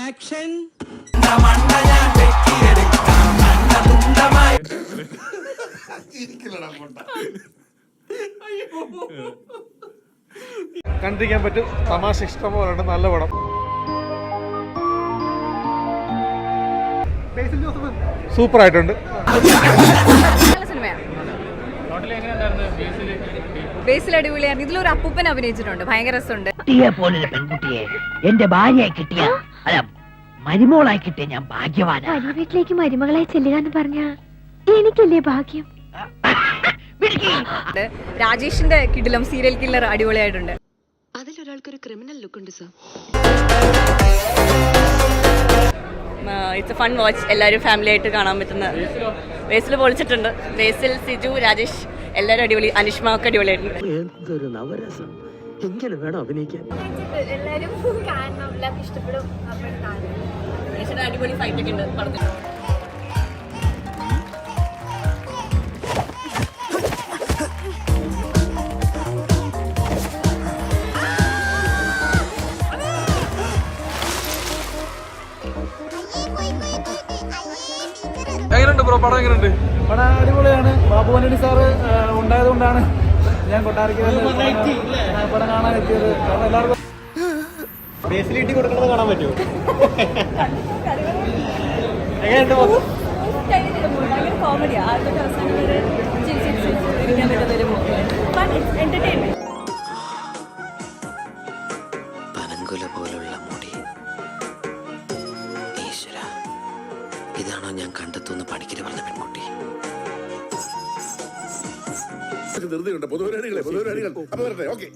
Action. കണ്ടിരിക്കാൻ പറ്റും. തമാശ ഇഷ്ടം പോലെ നല്ല പടം. സൂപ്പർ ആയിട്ടുണ്ട്. ബേസിൽ അടിപൊളിയാണ്. ഇതിലൊരു അപ്പൂപ്പൻ അഭിനയിച്ചിട്ടുണ്ട്, ഭയങ്കര രസമുണ്ട്. പോലൊരു പെൺകുട്ടിയെ എന്റെ ഭാര്യയായി കിട്ടിയ, അല്ല മരുമോളായി കിട്ടിയ ഞാൻ ഭാഗ്യവാനാ. വലിയ വീട്ടിലേക്ക് മരുമകളായി ചെല്ലുക എന്ന് പറഞ്ഞ എനിക്കല്ലേ ഭാഗ്യം. രാജേഷിന്റെ കിടിലം സീരിയൽ കില്ലർ അടിപൊളിയായിട്ടുണ്ട്. അതിലൊരാൾക്കൊരു ക്രിമിനൽ ലുക്ക് ഉണ്ട് sir. It's A fun watch. എല്ലാവരും ഫാമിലി ആയിട്ട് കാണാൻ പറ്റുന്ന. ബേസിൽ പൊളിച്ചിട്ടുണ്ട്. ബേസിൽ, സിജു, രാജേഷ് എല്ലാവരും അടിപൊളി. അനിഷ്മ ഒക്കെ അടിപൊളിയായിട്ടുണ്ട്. എന്തൊരു നവരസം, എങ്ങനെ വേണം അഭിനയിക്കാൻ. എല്ലാവരും കാണണം, എല്ലാവർക്കും ഇഷ്ടപ്പെടും. അടിപൊളി ഫൈറ്റ് ഒക്കെ ഉണ്ട് പടത്തിൽ. എങ്ങനെയുണ്ട് ബ്രോ പടം? എങ്ങനെയുണ്ട്? പടം അടിപൊളിയാണ്. ബാബു ആന്റണി സാറ് ഉണ്ടായതുകൊണ്ടാണ് ഞാൻ കൊട്ടാരക്കര പടം കാണാൻ എത്തിയത്. കാരണം എല്ലാവർക്കും ബേസിലിറ്റി കൊടുക്കുന്നത് കാണാൻ പറ്റുമോ? എങ്ങനെയുണ്ട്? പനങ്കുല പോലുള്ള മുടി. ഈശ്വര, ഇതാണോ ഞാൻ കണ്ടെത്തുന്ന പണിക്കര് പറഞ്ഞ പെൺകുട്ടി? പൊതുപരിപാടികളെ പൊതുപരിപാടികൾ. അപ്പൊ വരട്ടെ. ഓക്കെ.